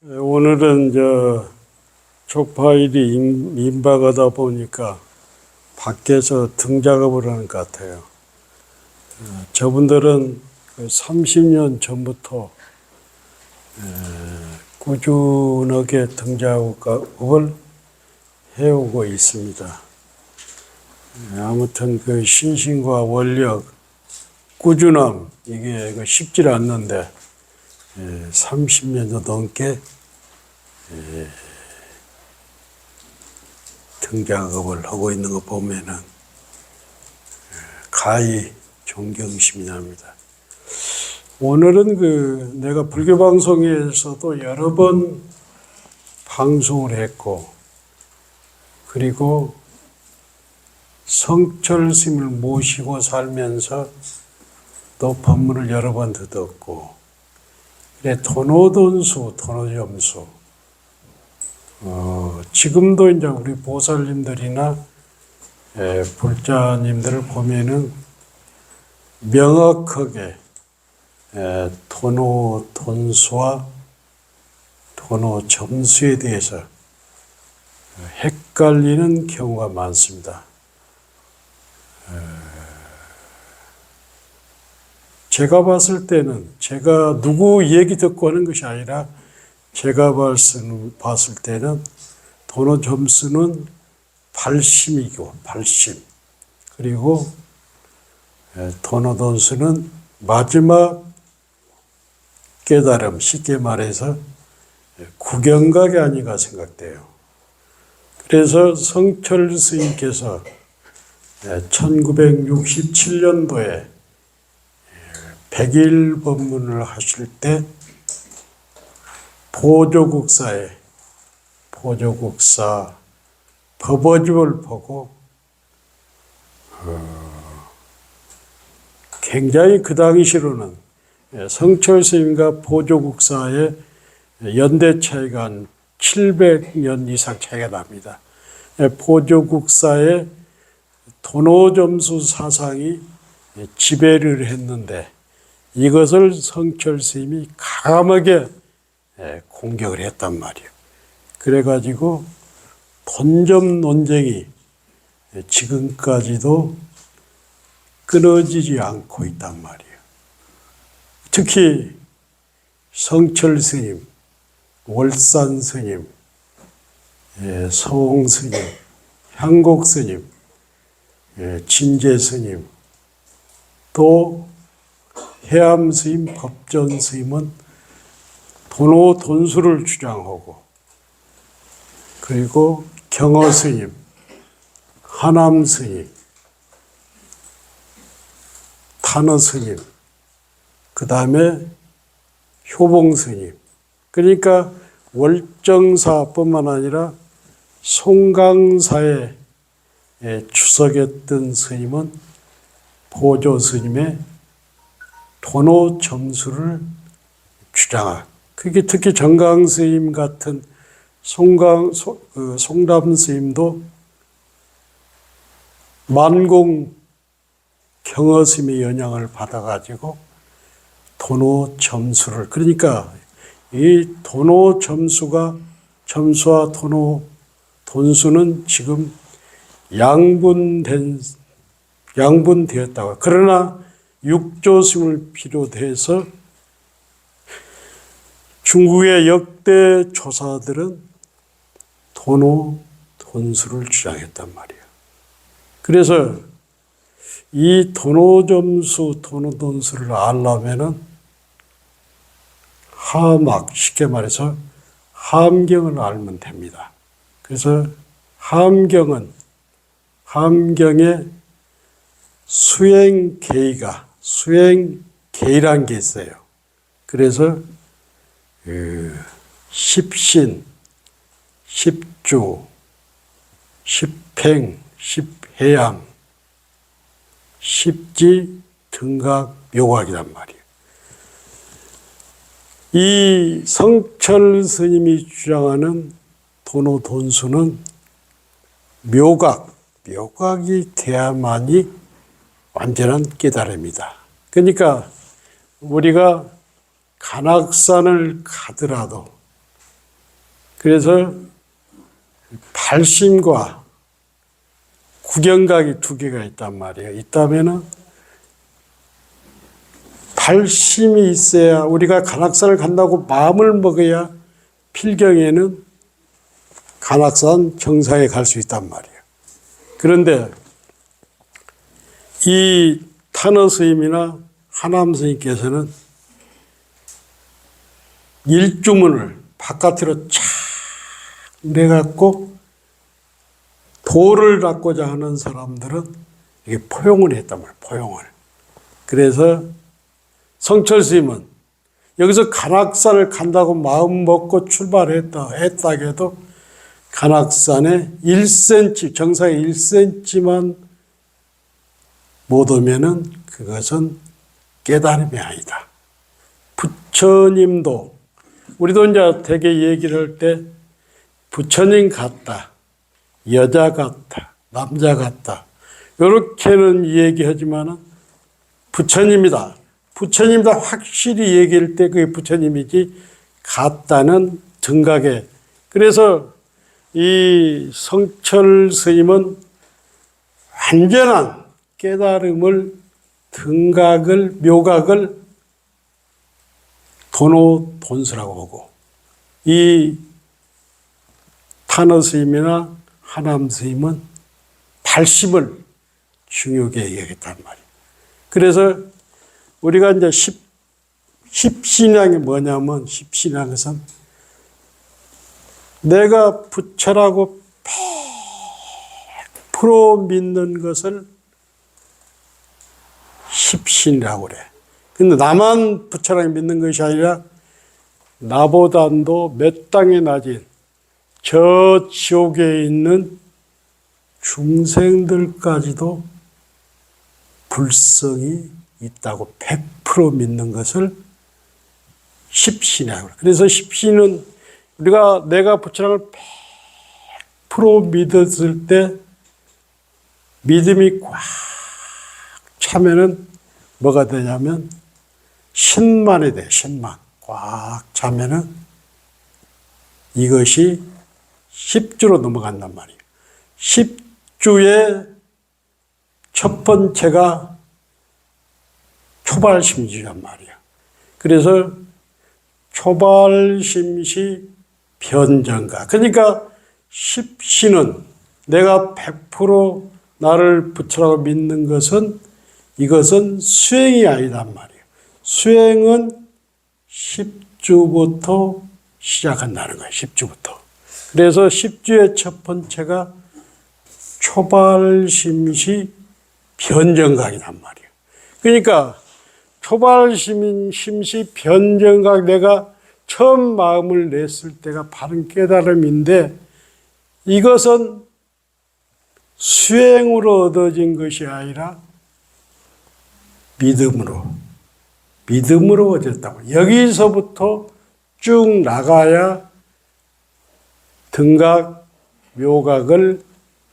오늘은 촉파일이 임박하다 보니까 밖에서 등작업을 하는 것 같아요. 저분들은 30년 전부터 꾸준하게 등작업을 해오고 있습니다. 아무튼 그 신신과 원력, 꾸준함, 이게 쉽지 않는데 30년도 넘게 등작업을 하고 있는 거 보면은 가히 존경심이 납니다. 오늘은 내가 불교 방송에서도 여러 번 방송을 했고, 그리고 성철 스님을 모시고 살면서 또 법문을 여러 번 듣었고, 그래 도노돈수, 도노점수. 지금도 이제 우리 보살님들이나 불자님들을 보면은 명확하게 도노돈수와 도노점수에 대해서 헷갈리는 경우가 많습니다. 제가 봤을 때는 제가 누구 얘기 듣고 하는 것이 아니라 제가 봤을 때는 도노점수는 발심이고 발심, 그리고 도노돈수는 마지막 깨달음, 쉽게 말해서 구경각이 아닌가 생각돼요. 그래서 성철 스님께서 1967년도에 100일 법문을 하실 때 보조국사 법어집을 보고 굉장히 그 당시로는 성철 스님과 보조국사의 연대 차이가 한 700년 이상 차이가 납니다. 보조국사의 도노점수 사상이 지배를 했는데 이것을 성철 스님이 강하게 공격을 했단 말이에요. 그래가지고 돈점 논쟁이 지금까지도 끊어지지 않고 있단 말이에요. 특히 성철 스님, 월산 스님, 서홍 스님, 향곡 스님, 진제 스님, 또 해암 스님, 법전 스님은 도노돈수를 주장하고, 그리고 경어 스님, 하남 스님, 탄어 스님, 그 다음에 효봉 스님, 그러니까 월정사뿐만 아니라 송강사에 주석했던 스님은 보조 스님의 도노점수를 주장한, 그게 특히 정강 스님 같은 송담 스님도 만공 경어 스님의 영향을 받아가지고 도노점수를, 그러니까 이 도노점수와 도노돈수는 지금 양분되었다고. 그러나 육조스님을 비롯해서 중국의 역대 조사들은 도노돈수를 주장했단 말이에요. 그래서 이 도노점수, 도노돈수를 알려면은 하막, 쉽게 말해서 함경을 알면 됩니다. 그래서 함경의 수행계란 게 있어요. 그래서 십신, 십주, 십행, 십해양, 십지, 등각, 묘각이란 말이에요. 이 성철 스님이 주장하는 도노돈수는 묘각이 돼야만이 완전한 깨달음이다. 그러니까 우리가 간악산을 가더라도 그래서 발심과 구경각이 두 개가 있단 말이에요. 있다면은 발심이 있어야 우리가 간악산을 간다고 마음을 먹어야 필경에는 간악산 정상에 갈 수 있단 말이에요. 그런데 이 탄어 스님이나 하남 스님께서는 일주문을 바깥으로 쫙 내갖고 도를 닦고자 하는 사람들은 이게 포용을 했단 말이에요. 포용을. 그래서 성철 스님은 여기서 간악산을 간다고 마음 먹고 출발했다 해도 간악산에 1cm, 정상에 1cm만 못 오면은 그것은 깨달음이 아니다. 부처님도 우리도 이제 되게 얘기를 할 때 부처님 같다, 여자 같다, 남자 같다 이렇게는 얘기하지만은 부처님이다. 부처님이다 확실히 얘기할 때 그게 부처님이지 같다는 등각에. 그래서 이 성철 스님은 완전한 깨달음을 등각을 묘각을 도노돈수라고 보고 이 탄어 스님이나 하남 스님은 발심을 중요하게 여겼단 말이에요. 그래서 우리가 이제 십신앙이 뭐냐면 십신앙에서는 내가 부처라고 100% 믿는 것을 십신이라고 그래. 근데 나만 부처라고 믿는 것이 아니라 나보다도 몇 단계 낮은 저 지옥에 있는 중생들까지도 불성이 있다고 100% 믿는 것을 십신이라고 그래. 그래서 십신은 우리가 내가 부처를 100% 믿었을 때 믿음이 꽉 차면은 뭐가 되냐면 신만이 돼. 신만. 꽉 차면은 이것이 10주로 넘어간단 말이에요. 10주의 첫 번째가 초발심시란 말이에요. 그래서 초발심시 변정가. 그러니까 십신은 내가 100% 나를 부처라고 믿는 것은 이것은 수행이 아니단 말이에요. 수행은 10주부터 시작한다는 거예요. 10주부터. 그래서 10주의 첫 번째가 초발심시 변정각이란 말이에요. 그러니까 초발심시 변정각 내가 처음 마음을 냈을 때가 바른 깨달음인데 이것은 수행으로 얻어진 것이 아니라 믿음으로 얻었다고. 여기서부터 쭉 나가야 등각, 묘각을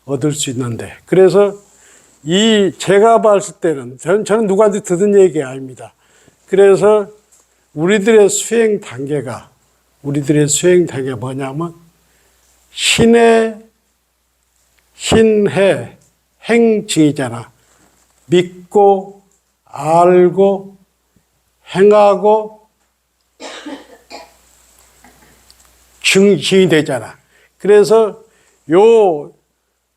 얻을 수 있는데 그래서 이 제가 봤을 때는 저는 누구한테 듣은 얘기 아닙니다. 그래서 우리들의 수행 단계가 뭐냐면 신해 행증이잖아. 믿고 알고 행하고 증이 되잖아. 그래서 요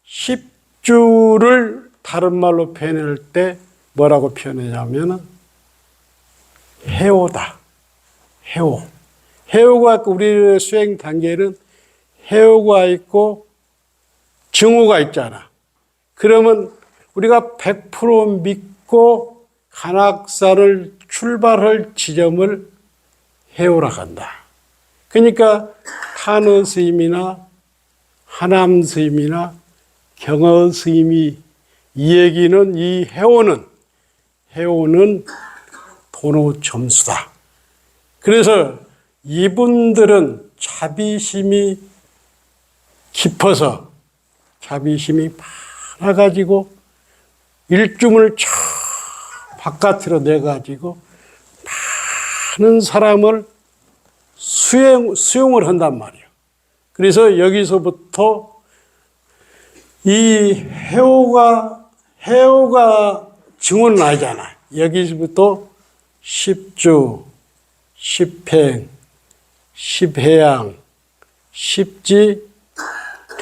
10주를 다른 말로 표현할 때 뭐라고 표현하냐면 해오다. 해오가 있고 우리의 수행 단계는 해오가 있고 증오가 있잖아. 그러면 우리가 100% 믿고 간악산을 출발할 지점을 해오라 간다. 그러니까 탄어 스님이나 하남 스님이나 경어 스님이 이 얘기는 이 해오는 도노 점수다. 그래서 이분들은 자비심이 깊어서 자비심이 많아가지고 일중을 쫙 바깥으로 내가지고 많은 사람을 수용을 한단 말이에요. 그래서 여기서부터 이 해오가 증언은 아니잖아. 여기서부터 십주, 십행, 십해양, 십지,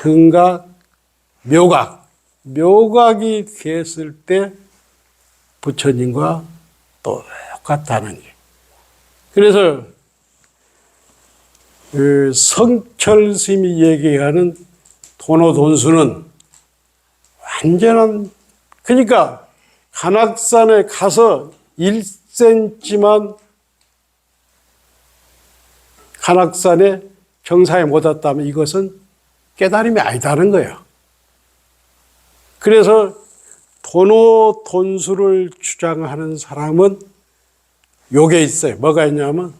등각, 묘각이 됐을 때 부처님과 똑같다는 게. 그래서 그 성철스님이 얘기하는 도노돈수는 완전한, 그러니까 간악산에 가서 1cm만 간악산에 정상에 못 왔다면 이것은 깨달음이 아니다는 거예요. 그래서 도노돈수를 주장하는 사람은 요게 있어요. 뭐가 있냐면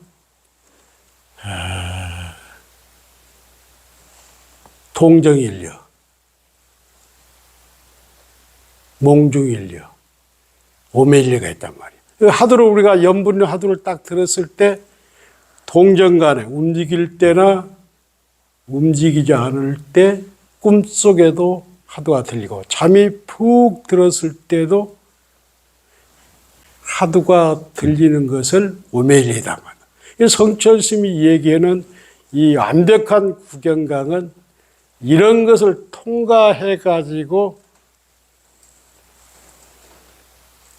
동정일려, 몽중일려, 오매일려가 있단 말이에요. 하두를 우리가 연분류 하두를 딱 들었을 때 동정간에 움직일 때나 움직이지 않을 때 꿈속에도 하두가 들리고 잠이 푹 들었을 때도 하두가 들리는 것을 오매일리다 말이에요. 성철스님이 얘기하는 이 완벽한 구경강은 이런 것을 통과해 가지고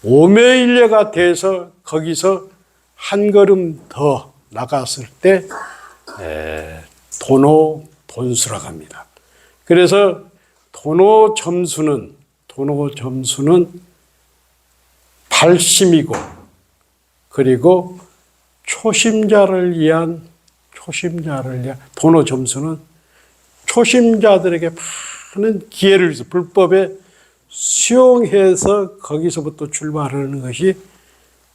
오매일려가 돼서 거기서 한 걸음 더 나갔을 때 도노돈수라고 합니다. 그래서 도노점수는 발심이고 그리고 초심자를 위한 도노점수는 초심자들에게 많은 기회를 줘서 불법에 수용해서 거기서부터 출발하는 것이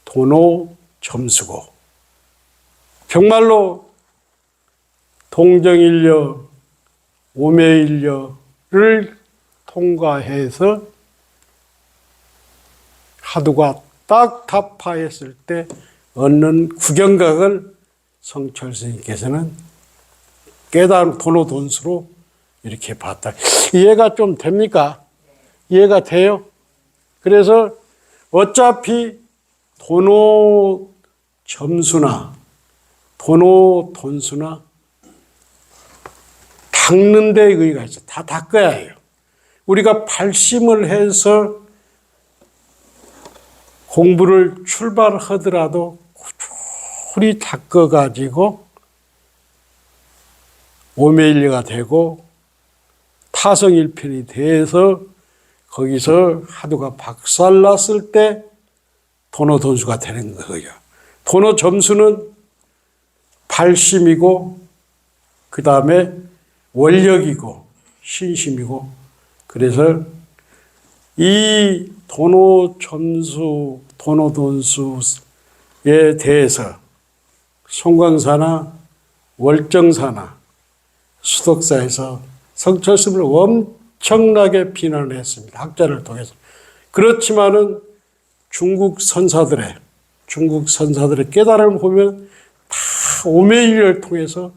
도노점수고, 정말로 동정일려, 오매일려를 통과해서 하두가 딱 타파했을 때 얻는 구경각을 성철스님께서는 깨달은 도노돈수로 이렇게 봤다. 이해가 좀 됩니까? 이해가 돼요? 그래서 어차피 도노점수나 도노돈수나 닦는 데 의의가 있어. 다 닦아야 해요. 우리가 발심을 해서 공부를 출발하더라도 꾸준히 닦아가지고 오매일려가 되고 타성일편이 돼서 거기서 하두가 박살났을 때 도노돈수가 되는 거예요. 도노점수는 발심이고 그 다음에 원력이고 신심이고, 그래서 이 도노점수, 도노돈수에 대해서 송광사나 월정사나 수덕사에서 성철스님을 엄청나게 비난을 했습니다. 학자를 통해서. 그렇지만은 중국 선사들의 깨달음을 보면 다 오매일려를 통해서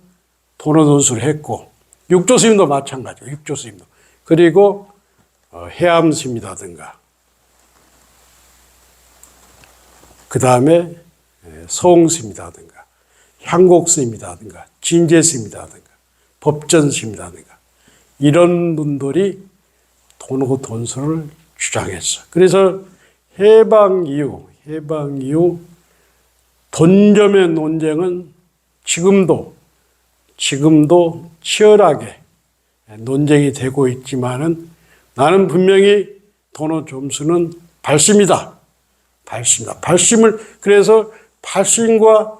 도노돈수를 했고, 육조스님도 마찬가지고, 육조스님도. 그리고 해암스님이라든가, 그 다음에 서홍스님이라든가, 향곡스님이라든가, 진제스님이라든가, 법전스님이라든가, 이런 분들이 도노돈수를 주장했어. 그래서 해방 이후 돈점의 논쟁은 지금도 치열하게 논쟁이 되고 있지만은 나는 분명히 도노점수는 발심이다. 발심을, 그래서 발심과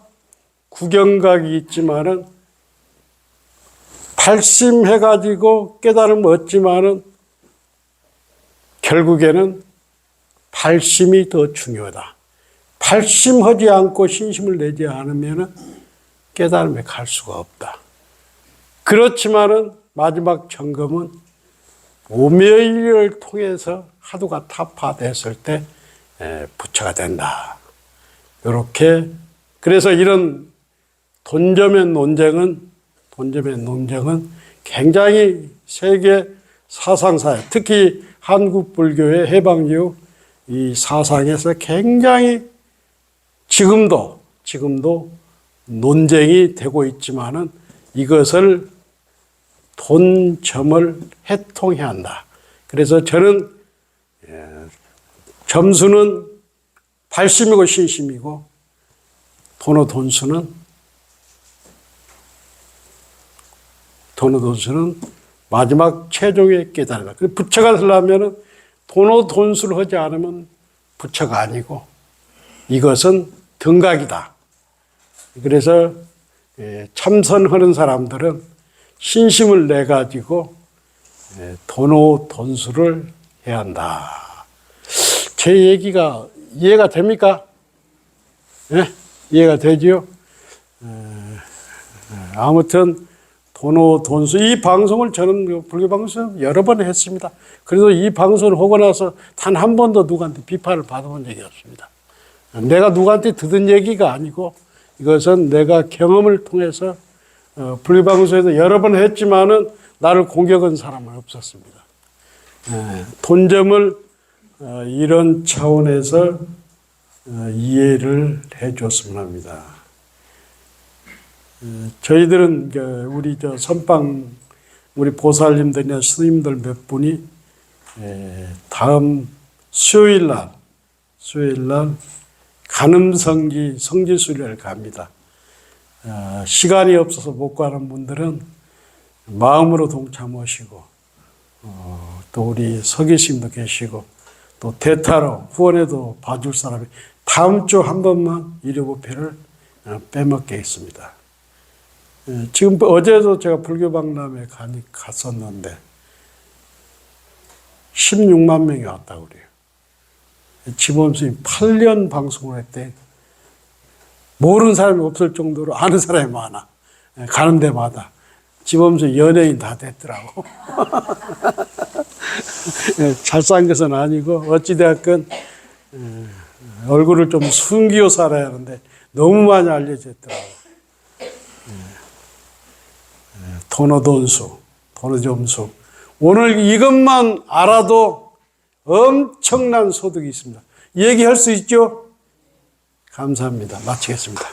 구경각이 있지만은 발심해가지고 깨달음을 얻지만은 결국에는 발심이 더 중요하다. 발심하지 않고 신심을 내지 않으면은 깨달음에 갈 수가 없다. 그렇지만은 마지막 점검은 오매일려를 통해서 하두가 타파됐을 때 부처가 된다. 이렇게, 그래서 이런 돈점의 논쟁은 굉장히 세계 사상사에, 특히 한국 불교의 해방 이후 이 사상에서 굉장히 지금도 논쟁이 되고 있지만은 이것을 돈점을 해통해야 한다. 그래서 저는 점수는 발심이고 신심이고 돈수는 마지막 최종의 깨달음이다. 부처가 되려면 돈수를 하지 않으면 부처가 아니고 이것은 등각이다. 그래서 참선하는 사람들은 신심을 내 가지고 돈수를 해야 한다. 제 얘기가 이해가 됩니까? 네? 이해가 되지요? 아무튼 돈수 이 방송을 저는 불교 방송 여러 번 했습니다. 그래서 이 방송을 하고 나서 단 한 번도 누구한테 비판을 받아본 적이 없습니다. 내가 누구한테 듣은 얘기가 아니고 이것은 내가 경험을 통해서 불교 방송에서 여러 번 했지만은 나를 공격한 사람은 없었습니다. 돈점을 이런 차원에서 이해를 해줬으면 합니다. 저희들은 우리 선방 우리 보살님들이나 스님들 몇 분이 다음 수요일 날 간음성지 성지순례를 갑니다. 시간이 없어서 못 가는 분들은 마음으로 동참하시고 또 우리 서기스님도 계시고 또 대타로 후원에도 봐줄 사람이 다음 주 한 번만 일요부패를 빼먹겠습니다. 지금 어제도 제가 불교박람회 갔었는데 16만 명이 왔다고 그래요. 지범스님 8년 방송을 했대. 모르는 사람이 없을 정도로 아는 사람이 많아. 가는 데마다. 지범스님 연예인 다 됐더라고. 잘 산 것은 아니고 어찌되었건 얼굴을 좀 숨기고 살아야 하는데 너무 많이 알려졌더라고. 돈점수. 오늘 이것만 알아도 엄청난 소득이 있습니다. 얘기할 수 있죠? 감사합니다. 마치겠습니다.